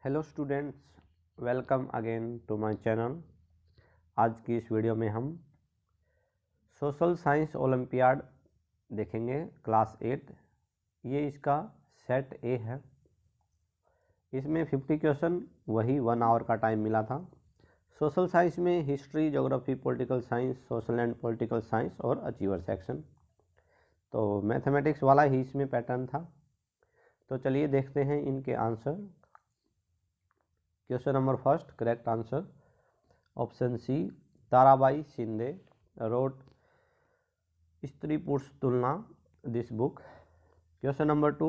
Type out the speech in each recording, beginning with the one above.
Hello students, welcome again to my channel. आज की इस वीडियो में हम सोशल साइंस ओलंपियाड देखेंगे क्लास 8। ये इसका सेट ए है। इसमें 50 क्वेश्चन, वही 1 आवर का टाइम मिला था। सोशल साइंस में history, geography, political science, social and political science और अचीवर सेक्शन। तो मैथमेटिक्स वाला ही इसमें पैटर्न था। तो चलिए देखते हैं इनके answer. Question number first, correct answer option C, Tarabai Shinde wrote Stri Purush Tulana this book. Question number 2,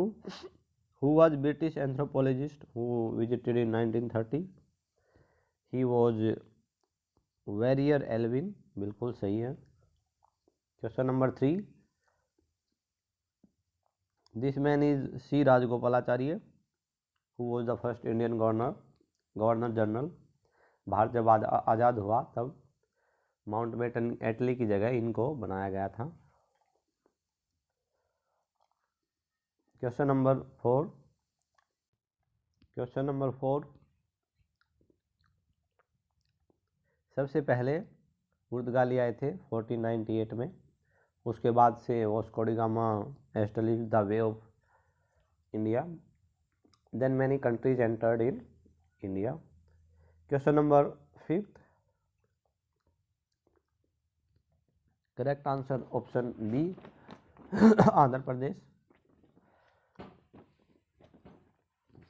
who was British anthropologist who visited in 1930? he was Warrior Elwin, बिल्कुल सही है। Question number 3, this man is C Rajagopalachari who was the first Indian governor general. भारत जब आज़ाद हुआ तब Mountbatten एटली की जगह इनको बनाया गया था। क्वेश्चन नंबर 4, सबसे पहले पुर्तगाली आए थे 1498 में। उसके बाद से Vasco da Gama established the way of India. Then many countries entered in India. Question number 5, correct answer option B, Andhra Pradesh.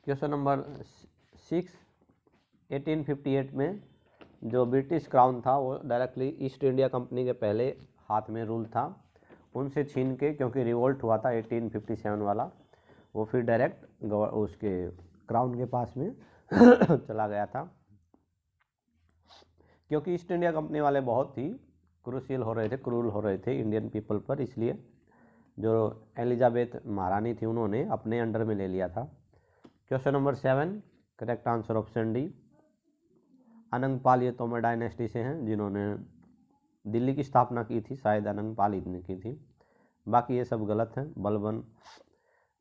Question number 6, 1858 में जो ब्रिटिश क्राउन था वो डायरेक्टली ईस्ट इंडिया कंपनी के पहले हाथ में रूल था, उनसे छीन के, क्योंकि रिवोल्ट हुआ था 1857 वाला, वो फिर डायरेक्ट उसके क्राउन के पास में चला गया था। क्योंकि ईस्ट इंडिया कंपनी वाले बहुत ही क्रूर हो रहे थे इंडियन पीपल पर, इसलिए जो एलिजाबेथ महारानी थी उन्होंने अपने अंडर में ले लिया था। Question number 7, correct answer option D, Anangpal ये तोमर डायनेस्टी से हैं, जिन्होंने दिल्ली की स्थापना की थी, शायद अनंगपाल ही ने की थी। बाकी ये सब गलत हैं। बलबन,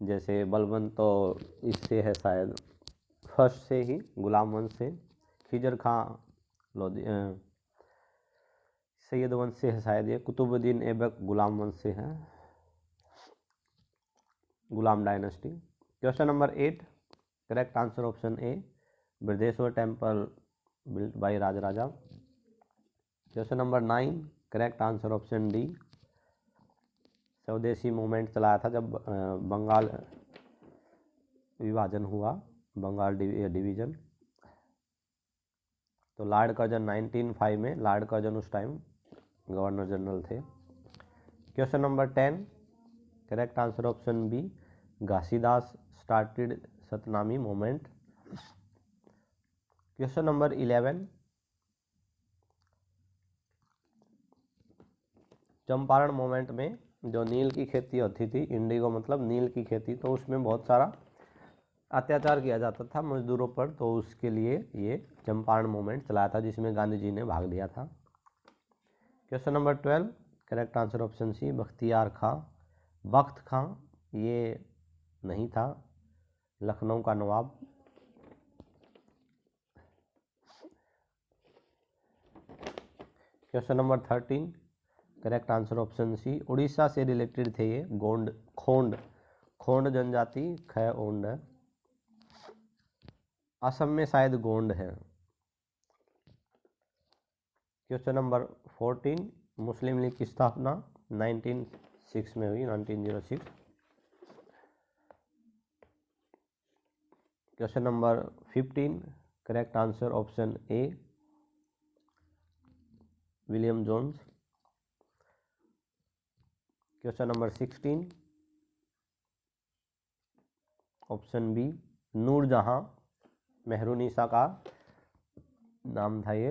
जैसे बलबन तो इससे है शायद फर्स्ट से ही, गुलाम वंश से। खिजर खां सैयद वंश से है शायद ये। कुतुबुद्दीन ऐबक गुलाम वंश से है, Ghulam dynasty. Question number 8, correct answer option A, Brihadeeswara temple built by Rajaraja. Question number 9, correct answer option D, Swadeshi movement चलाया था जब बंगाल विभाजन हुआ, बंगाल डिवीजन। तो लॉर्ड कर्जन 1905 में, लॉर्ड कर्जन उस टाइम गवर्नर जनरल थे। Question number 10, correct answer option B, Ghasidas started Satnami movement. Question number 11, Champaran movement में जो नील की खेती होती थी, इंडिगो मतलब नील की खेती, तो उसमें बहुत सारा अत्याचार किया जाता था मजदूरों पर, तो उसके लिए ये चंपारण मूवमेंट चलाया था, जिसमें गांधी जी ने भाग लिया था। Question number 12, correct answer option C, Bakhtiyar Khan. Bakht Khan ये नहीं था, लखनऊ का नवाब। Question number 13, correct answer option C, Orissa से रिलेटेड थे ये। खोंड जनजाति, खै ओंड है। असम में शायद गोंड है। क्वेश्चन नंबर 14, मुस्लिम लीग की स्थापना 1906 में हुई, 1906। Question number 15, correct answer option A, William Jones. Question number 16, option B, Noorjahan. Mehrunissa का नाम था ये,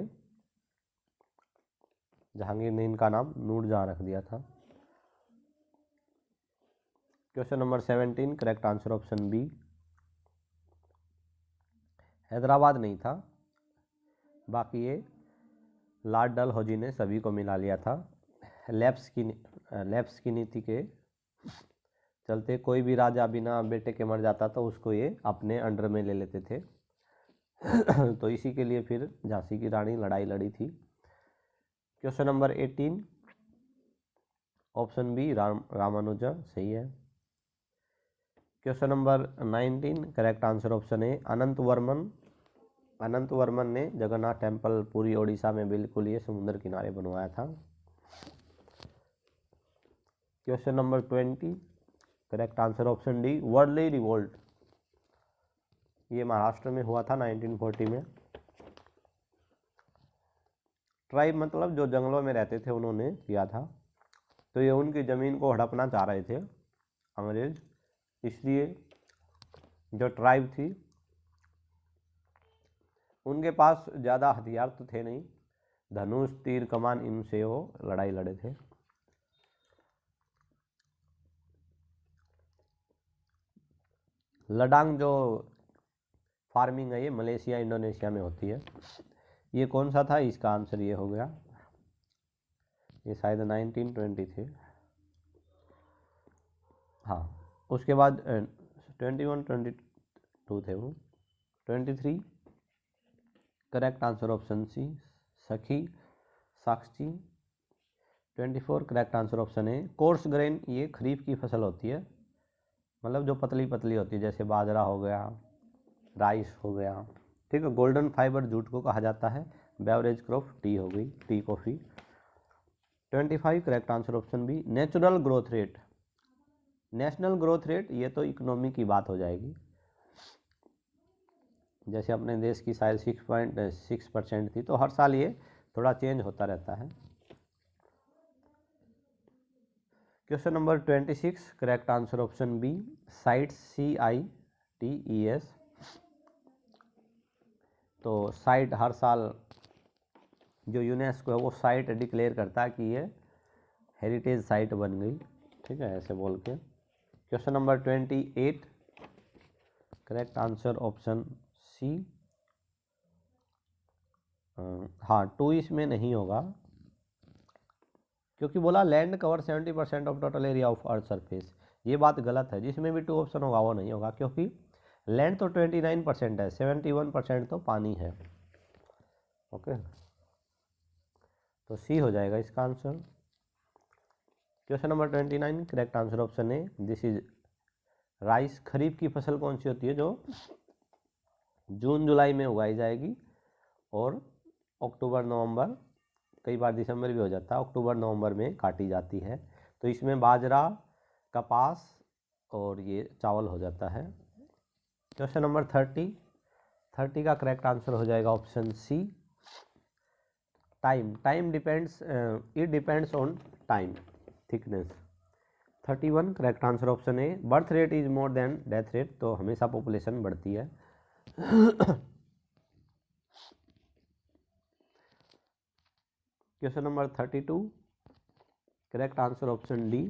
जहांगीर ने इनका नाम नूरजहां रख दिया था। Question number 17, correct answer option B, Hyderabad नहीं था, बाकी ये लॉर्ड डलहौजी ने सभी को मिला लिया था। लैप्स की नीति के चलते कोई भी राजा बिना बेटे के मर जाता तो उसको ये अपने अंडर में ले लेते थे। तो इसी के लिए फिर झांसी की रानी लड़ाई लड़ी थी। Question number 18 option B Ramanuja सही है। Question number 19 correct answer option A Anant Varman ने जगन्नाथ टेम्पल पूरी ओडिशा में बिल्कुल ये समुद्र किनारे बनवाया था। Question number 20 correct answer option D Warli revolt, ये महाराष्ट्र में हुआ था 1940 में। ट्राइब मतलब जो जंगलों में रहते थे उन्होंने किया था, तो ये उनकी ज़मीन को हड़पना चाह रहे थे अंग्रेज, इसलिए जो ट्राइब थी उनके पास ज़्यादा हथियार तो थे नहीं, धनुष तीर कमान इनसे वो लड़ाई लड़े थे। लडांग जो फार्मिंग है ये मलेशिया इंडोनेशिया में होती है। ये कौन सा था, इसका आंसर ये हो गया, ये शायद 1920 थे। हाँ, उसके बाद 21 22 थे वो। 23 करेक्ट आंसर ऑप्शन सी सखी साक्षी। 24 करेक्ट आंसर ऑप्शन ए कोर्स ग्रेन, ये खरीफ की फसल होती है, मतलब जो पतली पतली होती है, जैसे बाजरा हो गया, राइस हो गया, ठीक है। गोल्डन फाइबर जूट को कहा जाता है। बेवरेज क्रॉप टी हो गई, tea coffee. 25 correct answer option B natural growth rate. National growth rate ये तो इकोनॉमी की बात हो जाएगी, जैसे अपने देश की शायद 6.6% थी, तो हर साल ये थोड़ा चेंज होता रहता है। Question number 26 correct answer option B CITES CITES। तो साइट हर साल जो यूनेस्को है वो साइट डिक्लेयर करता है कि ये हेरिटेज साइट बन गई, ठीक है, ऐसे बोल के। Question number 28 correct answer option C. हाँ 2 इसमें नहीं होगा, क्योंकि बोला land cover 70% of total area of earth surface, ये बात गलत है। जिसमें भी 2 ऑप्शन होगा वो नहीं होगा, क्योंकि लैंड तो 29% है, 71% तो पानी है। ओके, तो सी हो जाएगा इसका answer. Question number 29 correct answer option A this is rice. खरीफ की फसल कौन सी होती है जो जून जुलाई में उगाई जाएगी और अक्टूबर नवंबर, कई बार दिसंबर भी हो जाता है, अक्टूबर नवंबर में काटी जाती है। तो इसमें बाजरा, कपास और ये चावल हो जाता है। क्वेश्चन नंबर 30 का करेक्ट आंसर हो जाएगा option C time depends, it depends on time thickness. 31 correct answer option A birth rate is more than death rate, तो हमेशा पॉपुलेशन बढ़ती है। Question number 32 correct answer option D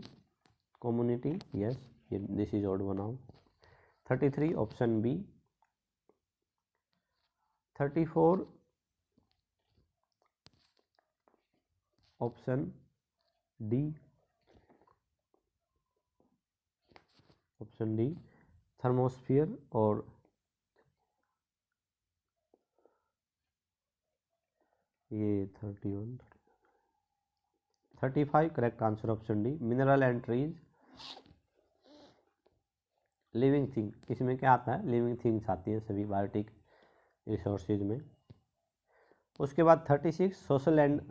community, yes this is odd one out. 33 option B. 34 option D, option D thermosphere. और ये 31 35 correct answer option D mineral and trees. Living thing, इसमें क्या आता है, लिविंग थिंग्स आती हैं सभी biotic resources में। उसके बाद 36 social and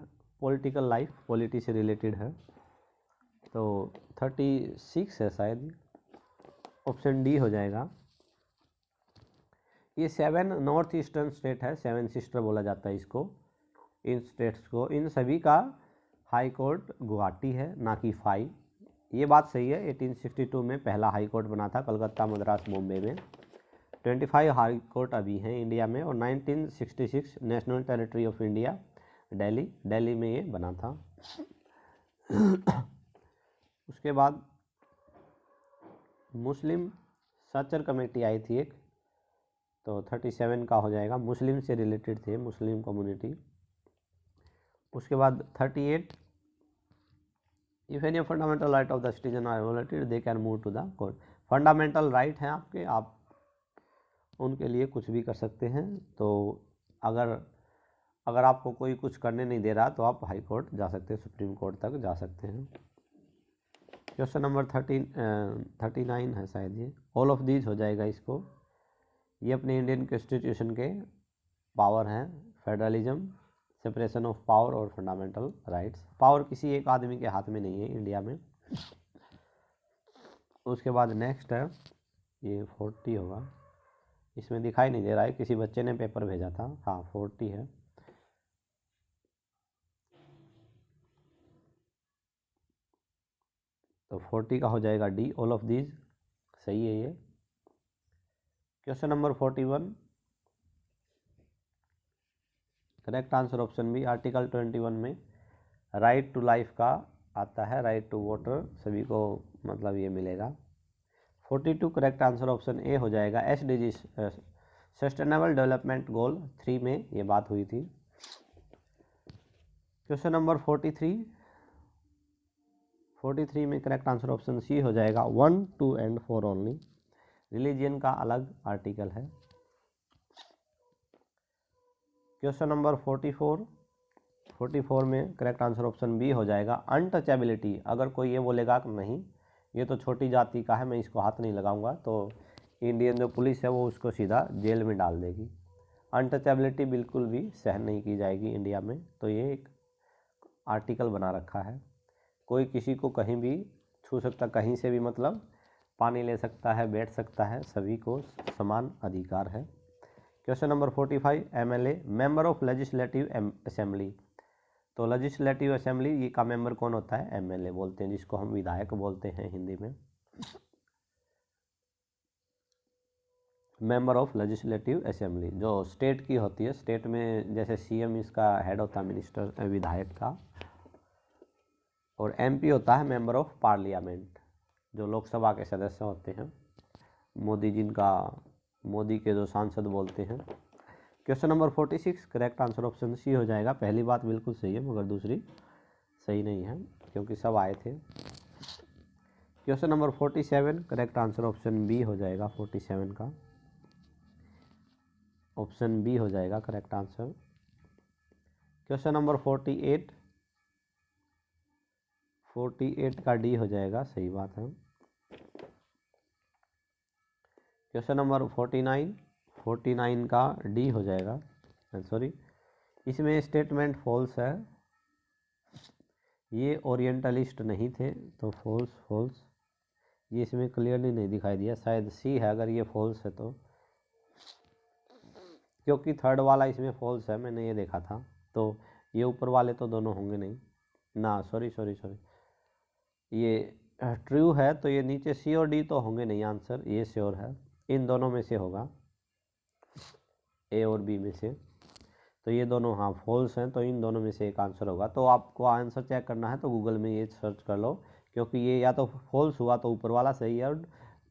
political life, polity से रिलेटेड है, तो 36 है शायद, ऑप्शन डी हो जाएगा। ये 7 नॉर्थ ईस्टर्न स्टेट है, 7 सिस्टर बोला जाता है इसको, इन स्टेट्स को, इन सभी का हाई कोर्ट गुवाहाटी है, ना कि 5। ये बात सही है, 1862 में पहला हाई कोर्ट बना था कलकत्ता, मद्रास, बॉम्बे में। 25 हाई कोर्ट अभी हैं इंडिया में, और 1966 national territory of India Delhi में ये बना था। उसके बाद मुस्लिम सर्चर कमेटी आई थी एक, तो 37 का हो जाएगा, मुस्लिम से रिलेटेड थे, मुस्लिम कम्युनिटी। उसके बाद 38 if any fundamental right of the citizen are violated they can move to the court. Fundamental right हैं आपके, आप उनके लिए कुछ भी कर सकते हैं। तो अगर आपको कोई कुछ करने नहीं दे रहा तो आप हाई कोर्ट जा सकते हैं, सुप्रीम कोर्ट तक जा सकते हैं। क्वेश्चन नंबर 39 है शायद ये। ऑल ऑफ दीज हो जाएगा इसको। ये अपने इंडियन कॉन्स्टिट्यूशन के पावर हैं, फेडरलिज्म, सेपरेशन ऑफ पावर और फंडामेंटल राइट्स। पावर किसी एक आदमी के हाथ में नहीं है इंडिया में। उसके बाद नेक्स्ट है ये 40 होगा, इसमें दिखाई नहीं दे रहा है, किसी बच्चे ने पेपर भेजा था। हाँ 40 है। तो 40 का हो जाएगा डी, ऑल ऑफ दीज सही है ये। Question number 41, correct answer option B. Article 21 में राइट टू लाइफ का आता है, राइट टू वोटर सभी को मतलब ये मिलेगा। 42 करेक्ट आंसर ऑप्शन ए हो जाएगा। SDG सस्टेनेबल डेवलपमेंट गोल 3 में ये बात हुई थी। क्वेश्चन नंबर 43 में करेक्ट आंसर ऑप्शन सी हो जाएगा। 1, 2 एंड 4 ओनली। रिलीजियन का अलग आर्टिकल है। क्वेश्चन नंबर 44 में करेक्ट आंसर ऑप्शन बी हो जाएगा। अनटचेबिलिटी, अगर कोई ये बोलेगा कि नहीं ये तो छोटी जाति का है, मैं इसको हाथ नहीं लगाऊंगा, तो इंडियन जो पुलिस है वो उसको सीधा जेल में डाल देगी। अनटचेबिलिटी बिल्कुल भी सहन नहीं की जाएगी इंडिया में। तो ये एक आर्टिकल बना रखा है, कोई किसी को कहीं भी छू सकता, कहीं से भी मतलब पानी ले सकता है, बैठ सकता है, सभी को समान अधिकार है। Question number 45, MLA member of legislative assembly. तो लेजिस्लेटिव असेंबली ये का मेंबर कौन होता है? MLA बोलते हैं, जिसको हम विधायक बोलते हैं हिंदी में। मेंबर ऑफ लेजिस्लेटिव असेंबली जो स्टेट की होती है, स्टेट में जैसे CM इसका हेड होता है मिनिस्टर विधायक का, और MP होता है मेंबर ऑफ पार्लियामेंट, जो लोकसभा के सदस्य होते हैं, मोदी के जो सांसद बोलते हैं। Question number 46 correct answer option C हो जाएगा। पहली बात बिल्कुल सही है मगर दूसरी सही नहीं है क्योंकि सब आए थे। Question number 47 correct answer option B हो जाएगा। 47 का ऑप्शन बी हो जाएगा करेक्ट आंसर। क्वेश्चन नंबर 48 का डी हो जाएगा, सही बात है। क्वेश्चन नंबर 49 का डी हो जाएगा, सॉरी इसमें स्टेटमेंट फॉल्स है, ये ओरिएंटलिस्ट नहीं थे तो फॉल्स, ये इसमें क्लियरली नहीं दिखाई दिया, शायद सी है अगर ये फॉल्स है तो, क्योंकि थर्ड वाला इसमें फॉल्स है, मैंने ये देखा था, तो ये ऊपर वाले तो दोनों होंगे नहीं ना, सॉरी ये ट्रू है तो ये नीचे सी और डी तो होंगे नहीं, आंसर ये श्योर है, इन दोनों में से होगा, ए और बी में से, तो ये दोनों हाँ फॉल्स हैं, तो इन दोनों में से एक आंसर होगा। तो आपको आंसर चेक करना है तो गूगल में ये सर्च कर लो, क्योंकि ये या तो फॉल्स हुआ तो ऊपर वाला सही है और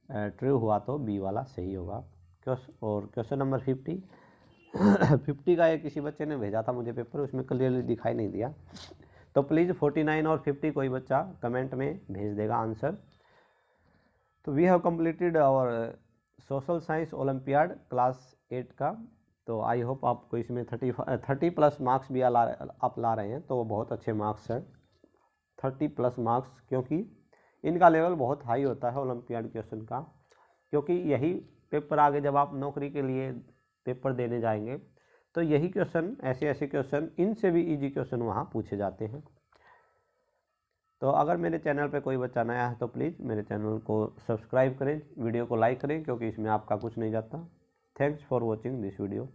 ट्रू हुआ तो बी वाला सही होगा। और क्वेश्चन नंबर 50 का ये किसी बच्चे ने भेजा था मुझे पेपर, उसमें क्लियरली दिखाई नहीं दिया, तो प्लीज़ 49 और 50 कोई बच्चा कमेंट में भेज देगा आंसर। तो we have completed our social science olympiad class 8 का। तो आई होप आपको इसमें 30+ मार्क्स भी आप ला रहे हैं, तो वो बहुत अच्छे मार्क्स हैं, 30+ मार्क्स, क्योंकि इनका लेवल बहुत हाई होता है ओलंपियाड क्वेश्चन का, क्योंकि यही पेपर आगे जब आप नौकरी के लिए पेपर देने जाएंगे तो यही क्वेश्चन, ऐसे क्वेश्चन, इनसे भी इजी क्वेश्चन वहाँ पूछे जाते हैं। तो अगर मेरे चैनल पे कोई बच्चा नया है तो प्लीज़ मेरे चैनल को सब्सक्राइब करें, वीडियो को लाइक करें, क्योंकि इसमें आपका कुछ नहीं जाता। Thanks for watching this video.